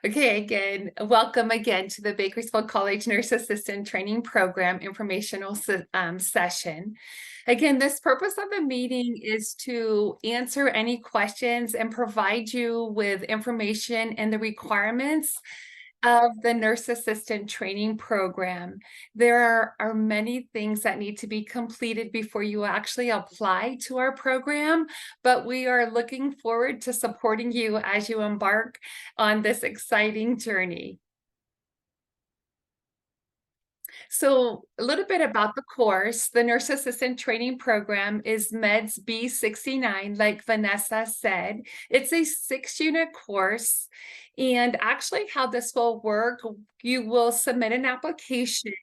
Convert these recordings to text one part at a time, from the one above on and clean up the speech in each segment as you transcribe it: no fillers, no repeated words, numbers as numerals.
Okay, again, welcome again to the Bakersfield College Nurse Assistant Training Program informational session. Again, this purpose of the meeting is to answer any questions and provide you with information and the requirements of the Nurse Assistant Training Program. There are many things that need to be completed before you actually apply to our program, but we are looking forward to supporting you as you embark on this exciting journey. So a little bit about the course. The Nurse Assistant Training Program is Meds B69, like Vanessa said. It's a 6-unit course. And actually how this will work, you will submit an application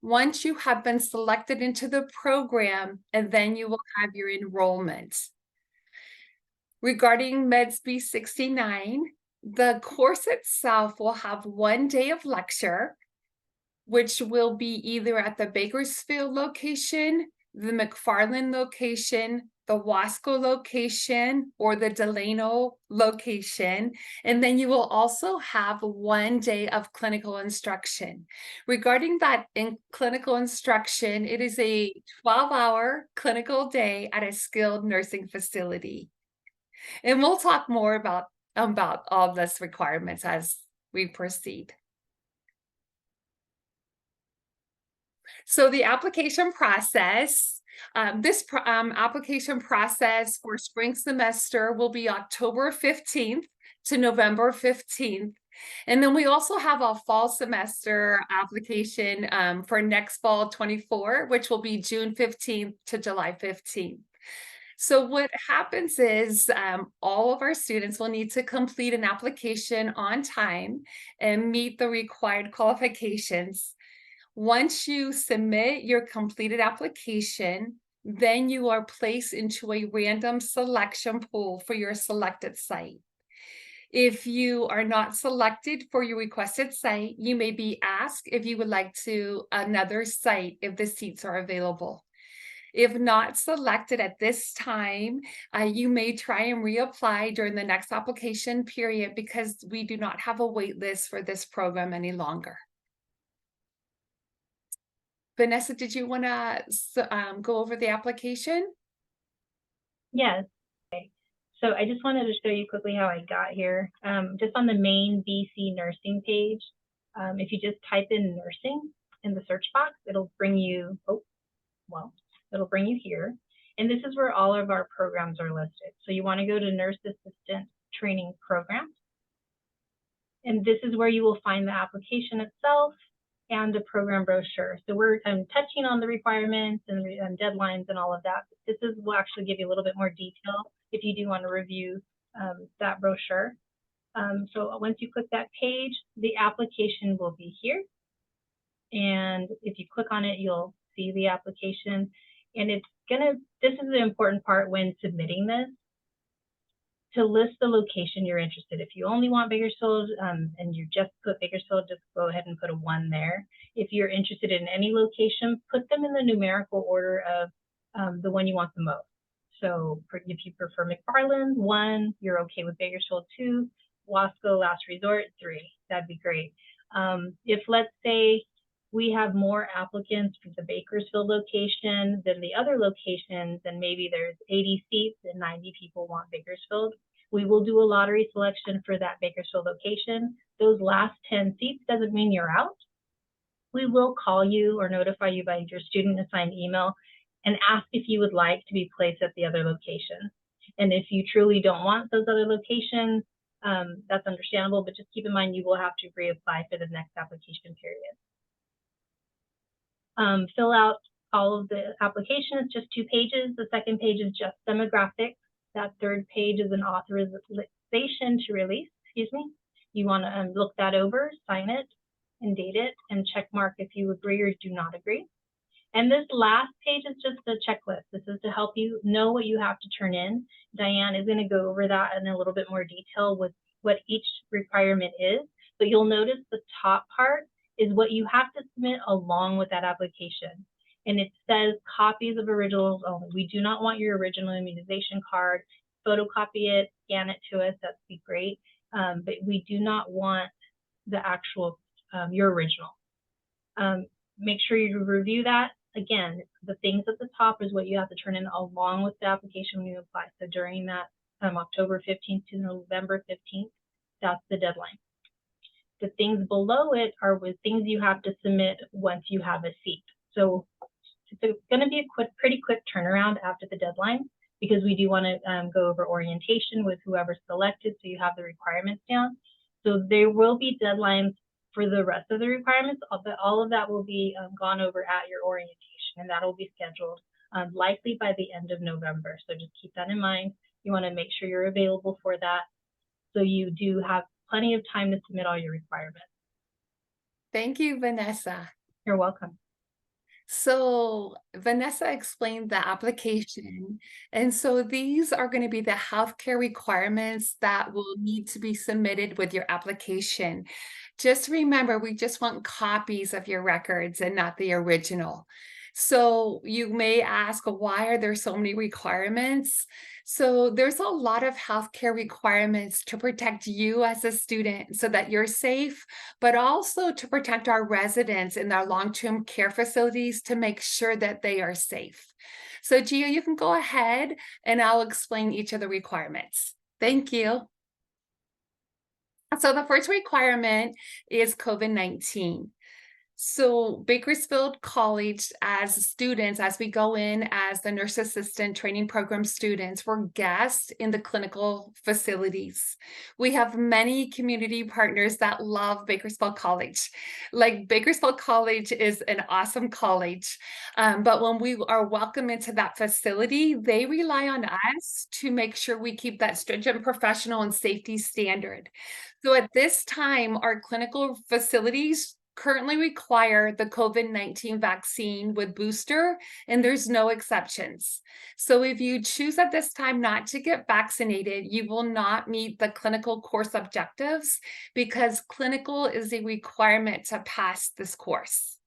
once you have been selected into the program, and then you will have your enrollment. Regarding Meds B69, the course itself will have 1 day of lecture, which will be either at the Bakersfield location, the McFarland location, the Wasco location, or the Delano location. And then you will also have 1 day of clinical instruction. Regarding that clinical instruction, it is a 12-hour clinical day at a skilled nursing facility. And we'll talk more about all this requirements as we proceed. So the application process, application process for spring semester will be October 15th to November 15th. And then we also have a fall semester application for next fall 24, which will be June 15th to July 15th. So what happens is all of our students will need to complete an application on time and meet the required qualifications. Once you submit your completed application, then you are placed into a random selection pool for your selected site. If you are not selected for your requested site, you may be asked if you would like to another site if the seats are available. If not selected at this time, you may try and reapply during the next application period because we do not have a wait list for this program any longer. Vanessa, did you want to go over the application? Yes. Okay. So I just wanted to show you quickly how I got here. Just on the main BC nursing page, if you just type in nursing in the search box, it'll bring you, it'll bring you here. And this is where all of our programs are listed. So you want to go to Nurse Assistant Training Program. And this is where you will find the application itself and the program brochure. So we're touching on the requirements and deadlines and all of that. This will actually give you a little bit more detail if you do want to review that brochure. So once you click that page, the application will be here. And if you click on it, you'll see the application. And this is the important part when submitting this, to list the location you're interested. If you only want Bakersfield and you just put Bakersfield, just go ahead and put a 1 there. If you're interested in any location, put them in the numerical order of the one you want the most. So if you prefer McFarland, 1, you're okay with Bakersfield, 2, Wasco, last resort, 3. That'd be great. If let's say we have more applicants for the Bakersfield location than the other locations, and maybe there's 80 seats and 90 people want Bakersfield, we will do a lottery selection for that Bakersfield location. Those last 10 seats doesn't mean you're out. We will call you or notify you by your student assigned email and ask if you would like to be placed at the other location. And if you truly don't want those other locations, that's understandable, but just keep in mind you will have to reapply for the next application period. Fill out all of the application. It's just 2 pages. The second page is just demographics. That third page is an authorization to release, You want to look that over, sign it, and date it, and check mark if you agree or do not agree. And this last page is just a checklist. This is to help you know what you have to turn in. Diane is going to go over that in a little bit more detail with what each requirement is, but you'll notice the top part is what you have to submit along with that application. And it says copies of originals only. We do not want your original immunization card. Photocopy it, scan it to us, that'd be great. but we do not want the actual, your original. Make sure you review that. Again, the things at the top is what you have to turn in along with the application when you apply. So during that October 15th to November 15th, that's the deadline. The things below it are with things you have to submit once you have a seat. So it's going to be a pretty quick turnaround after the deadline, because we do want to go over orientation with whoever's selected, so you have the requirements down. So there will be deadlines for the rest of the requirements, but all of that will be gone over at your orientation, and that will be scheduled likely by the end of November. So just keep that in mind. You want to make sure you're available for that, so you do have plenty of time to submit all your requirements. Thank you, Vanessa. You're welcome. So Vanessa explained the application. And so these are going to be the healthcare requirements that will need to be submitted with your application. Just remember, we just want copies of your records and not the original. So you may ask, why are there so many requirements? So there's a lot of healthcare requirements to protect you as a student so that you're safe, but also to protect our residents in our long-term care facilities to make sure that they are safe. So Gio, you can go ahead and I'll explain each of the requirements. Thank you. So the first requirement is COVID-19. So Bakersfield College, as students, as we go in as the nurse assistant training program students, we're guests in the clinical facilities. We have many community partners that love Bakersfield College. Like, Bakersfield College is an awesome college, but when we are welcome into that facility, they rely on us to make sure we keep that stringent professional and safety standard. So at this time, our clinical facilities currently require the COVID-19 vaccine with booster, and there's no exceptions. So if you choose at this time not to get vaccinated, you will not meet the clinical course objectives, because clinical is a requirement to pass this course.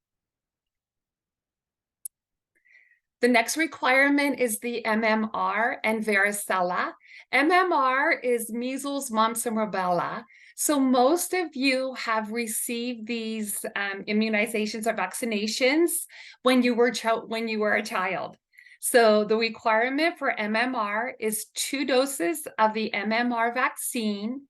The next requirement is the MMR and varicella. MMR is measles, mumps, and rubella. So most of you have received these immunizations or vaccinations when you were a child. So the requirement for MMR is 2 doses of the MMR vaccine,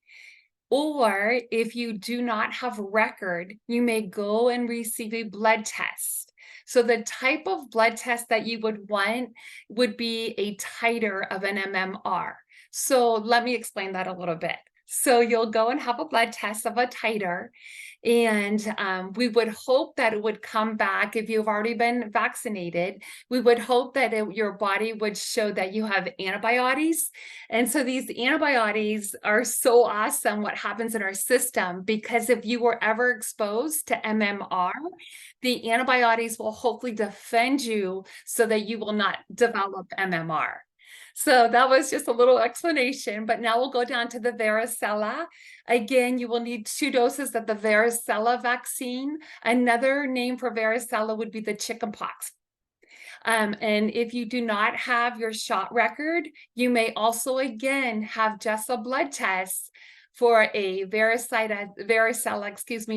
or if you do not have record, you may go and receive a blood test. So the type of blood test that you would want would be a titer of an MMR. So let me explain that a little bit. So you'll go and have a blood test of a titer, and we would hope that it would come back. If you've already been vaccinated, we would hope that your body would show that you have antibodies. And so these antibodies are so awesome, what happens in our system, because if you were ever exposed to MMR, the antibodies will hopefully defend you so that you will not develop MMR. So that was just a little explanation, but now we'll go down to the varicella. Again, you will need 2 doses of the varicella vaccine. Another name for varicella would be the chickenpox. And if you do not have your shot record, you may also, again, have just a blood test for a varicella,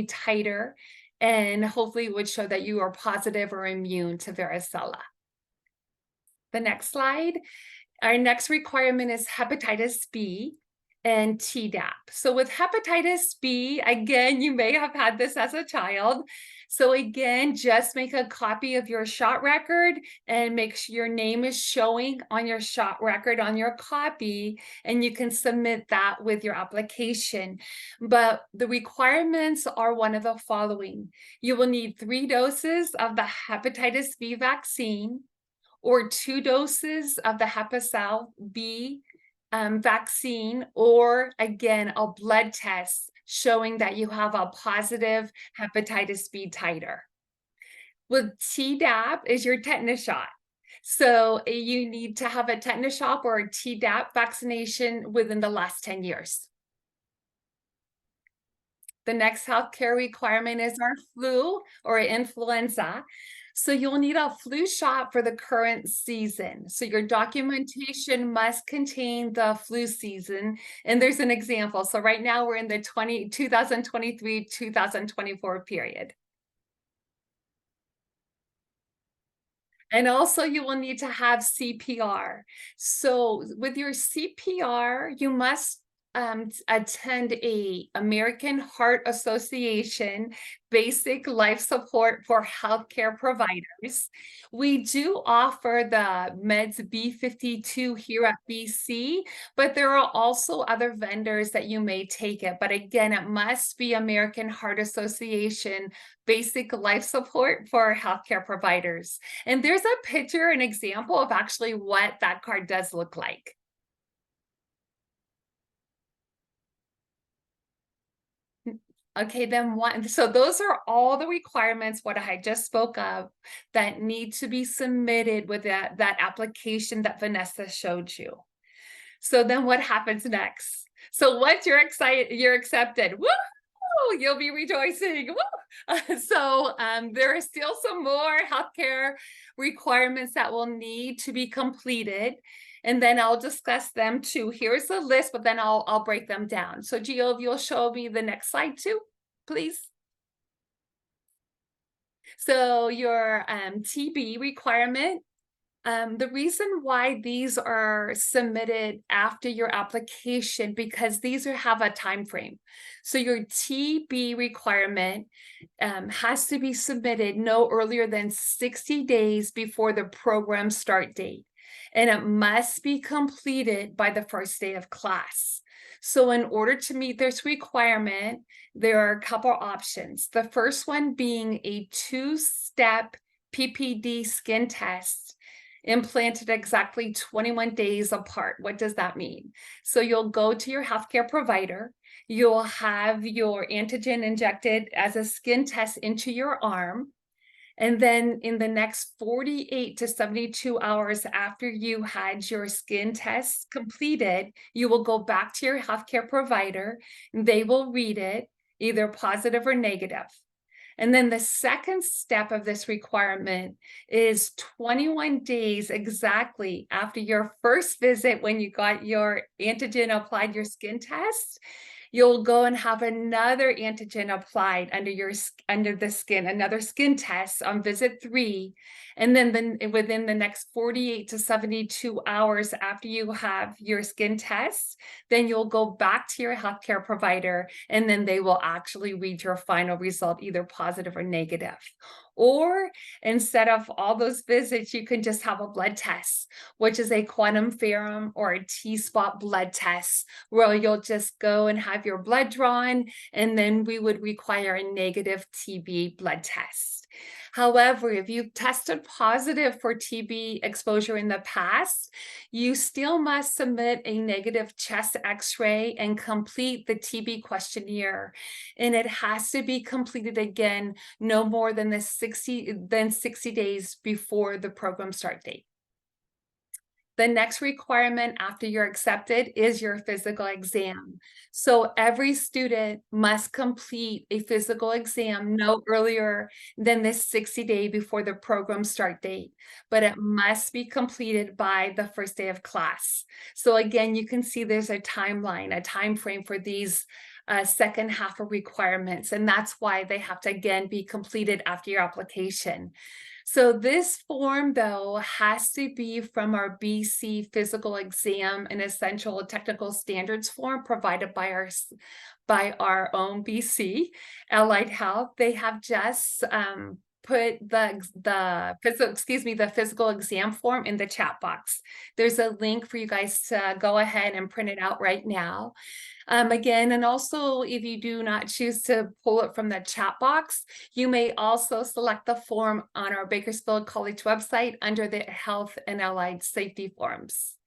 titer, and hopefully it would show that you are positive or immune to varicella. The next slide. Our next requirement is hepatitis B and Tdap. So with hepatitis B, again, you may have had this as a child. So again, just make a copy of your shot record and make sure your name is showing on your shot record on your copy, and you can submit that with your application. But the requirements are one of the following. You will need 3 doses of the hepatitis B vaccine, or 2 doses of the hepatitis B vaccine, or again, a blood test showing that you have a positive hepatitis B titer. With Tdap is your tetanus shot. So you need to have a tetanus shot or a Tdap vaccination within the last 10 years. The next healthcare requirement is our flu or influenza. So you'll need a flu shot for the current season. So your documentation must contain the flu season. And there's an example. So right now we're in the 2023-2024 period. And also you will need to have CPR. So with your CPR, you must attend a American Heart Association basic life support for healthcare providers. We do offer the meds B52 here at BC, but there are also other vendors that you may take it. But again, it must be American Heart Association basic life support for healthcare providers. And there's a picture, an example of actually what that card does look like. Okay, then so those are all the requirements, what I just spoke of, that need to be submitted with that application that Vanessa showed you. So then what happens next? So once you're excited, you're accepted. Woo! You'll be rejoicing. Woo! So there are still some more healthcare requirements that will need to be completed. And then I'll discuss them too. Here's the list, but then I'll break them down. So Gio, if you'll show me the next slide too, please. So your TB requirement, the reason why these are submitted after your application, because these have a time frame. So your TB requirement has to be submitted no earlier than 60 days before the program start date. And it must be completed by the first day of class. So in order to meet this requirement, there are a couple options. The first one being a 2-step PPD skin test implanted exactly 21 days apart. What does that mean? So you'll go to your healthcare provider, you'll have your antigen injected as a skin test into your arm. And then in the next 48 to 72 hours after you had your skin test completed, you will go back to your healthcare provider. They will read it, either positive or negative. And then the second step of this requirement is 21 days exactly after your first visit when you got your antigen applied, your skin test. You'll go and have another antigen applied under the skin, another skin test on visit 3. And then within the next 48 to 72 hours after you have your skin test, then you'll go back to your healthcare provider, and then they will actually read your final result, either positive or negative. Or instead of all those visits, you can just have a blood test, which is a quantum ferrum or a T-spot blood test, where you'll just go and have your blood drawn, and then we would require a negative TB blood test. However, if you've tested positive for TB exposure in the past, you still must submit a negative chest x-ray and complete the TB questionnaire. And it has to be completed again no more than 60 days before the program start date. The next requirement after you're accepted is your physical exam. So every student must complete a physical exam no earlier than the 60-day before the program start date, but it must be completed by the first day of class. So again, you can see there's a timeline, a time frame for these second half of requirements, and that's why they have to again be completed after your application. So this form, though, has to be from our BC Physical Exam and Essential Technical Standards form provided by our own BC Allied Health. They have just put the physical exam form in the chat box. There's a link for you guys to go ahead and print it out right now. Again, and also if you do not choose to pull it from the chat box, you may also select the form on our Bakersfield College website under the Health and Allied Safety forms.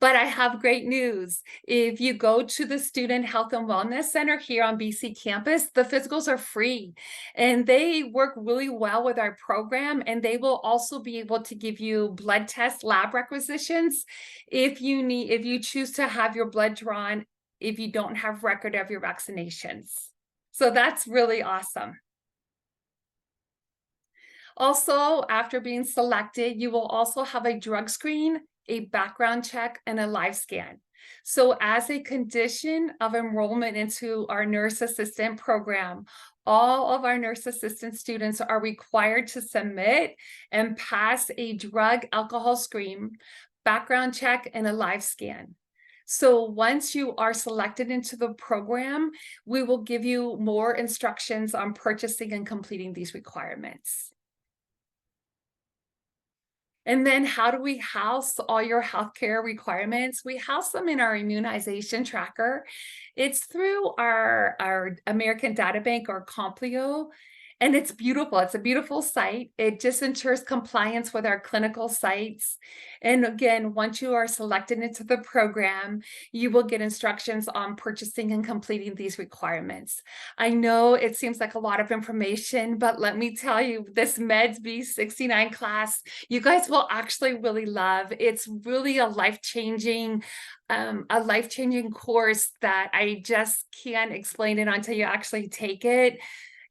But I have great news. If you go to the Student Health and Wellness Center here on BC campus, the physicals are free, and they work really well with our program, and they will also be able to give you blood test lab requisitions if you choose to have your blood drawn if you don't have record of your vaccinations. So that's really awesome. Also, after being selected, you will also have a drug screen, a background check, and a live scan. So as a condition of enrollment into our nurse assistant program, all of our nurse assistant students are required to submit and pass a drug alcohol screen, background check, and a live scan. So once you are selected into the program, we will give you more instructions on purchasing and completing these requirements. And then how do we house all your healthcare requirements? We house them in our immunization tracker. It's through our American Data Bank or Complio, and it's beautiful. It's a beautiful site. It just ensures compliance with our clinical sites. And again, once you are selected into the program, you will get instructions on purchasing and completing these requirements. I know it seems like a lot of information, but let me tell you, this Meds B69 class, you guys will actually really love. It's really a life-changing course that I just can't explain it until you actually take it.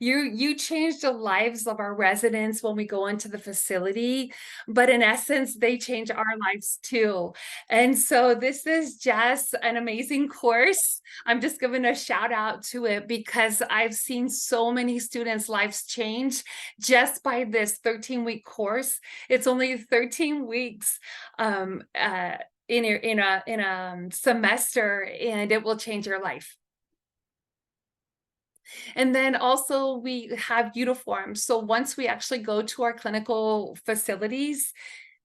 You change the lives of our residents when we go into the facility, but in essence, they change our lives too. And so this is just an amazing course. I'm just giving a shout out to it because I've seen so many students' lives change just by this 13-week course. It's only 13 weeks in a semester, and it will change your life. And then also we have uniforms. So once we actually go to our clinical facilities,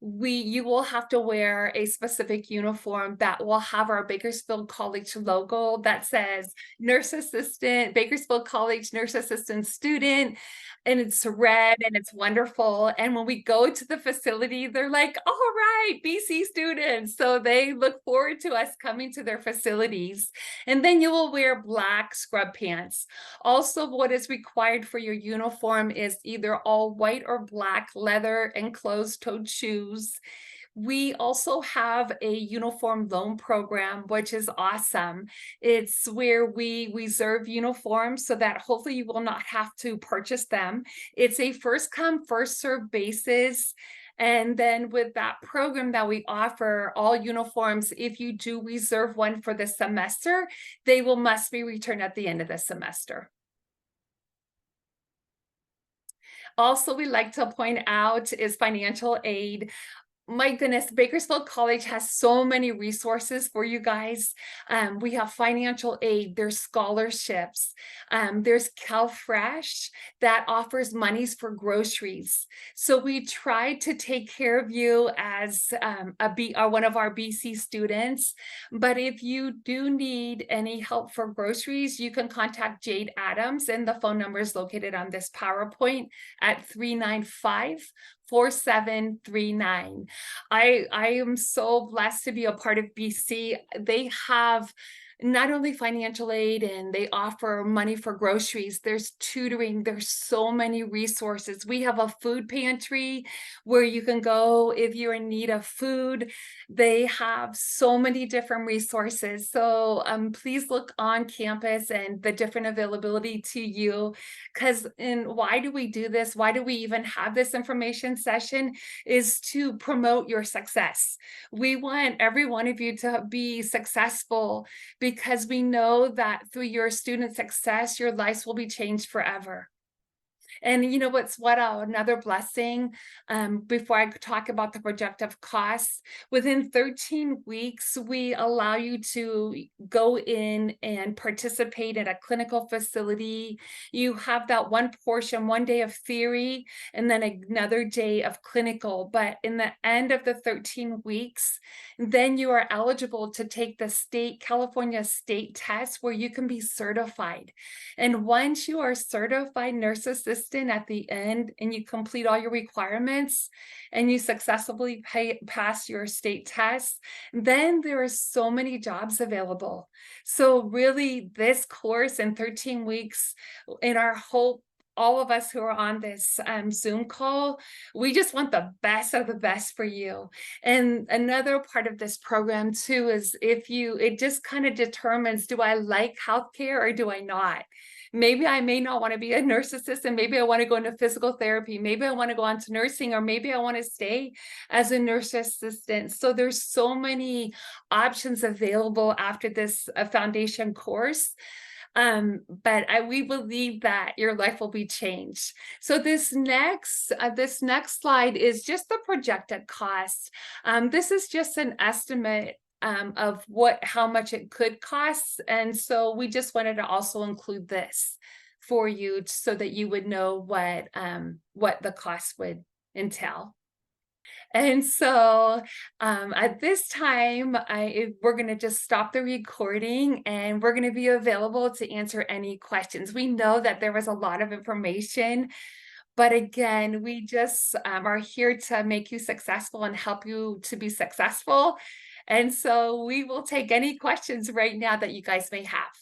you will have to wear a specific uniform that will have our Bakersfield College logo that says nurse assistant, Bakersfield College nurse assistant student, and it's red and it's wonderful. And when we go to the facility, they're like, all right, BC students. So they look forward to us coming to their facilities. And then you will wear black scrub pants. Also, what is required for your uniform is either all white or black leather and closed-toed shoes. We also have a uniform loan program, which is awesome. It's where we reserve uniforms so that hopefully you will not have to purchase them. It's a first come, first serve basis. And then with that program that we offer, all uniforms, if you do reserve one for the semester, they must be returned at the end of the semester. Also, we like to point out is financial aid. My goodness, Bakersfield College has so many resources for you guys. We have financial aid, there's scholarships, there's CalFresh that offers monies for groceries. So we try to take care of you as one of our BC students. But if you do need any help for groceries, you can contact Jade Adams, and the phone number is located on this PowerPoint at 395-4739. I am so blessed to be a part of BC. They have not only financial aid and they offer money for groceries, there's tutoring, there's so many resources. We have a food pantry where you can go if you're in need of food. They have so many different resources. So please look on campus and the different availability to you. And why do we do this? Why do we even have this information session? Is to promote your success. We want every one of you to be successful because we know that through your student success, your lives will be changed forever. And you know another blessing, before I talk about the projected costs, within 13 weeks, we allow you to go in and participate in a clinical facility. You have that one day of theory, and then another day of clinical. But in the end of the 13 weeks, then you are eligible to take the California state test where you can be certified. And once you are certified nurse assistant at the end and you complete all your requirements and you successfully pass your state tests, then there are so many jobs available. So really this course in 13 weeks, in our hope all of us who are on this Zoom call, we just want the best of the best for you. And another part of this program too is it just kind of determines, do I like healthcare or do I not? Maybe I may not want to be a nurse assistant. Maybe I want to go into physical therapy. Maybe I want to go on to nursing, or maybe I want to stay as a nurse assistant. So there's so many options available after this foundation course. We believe that your life will be changed. So this next slide is just the projected cost. This is just an estimate of how much it could cost, and so we just wanted to also include this for you so that you would know what the cost would entail. And so at this time, we're going to just stop the recording and we're going to be available to answer any questions. We know that there was a lot of information, but again, we just are here to make you successful and help you to be successful. And so we will take any questions right now that you guys may have.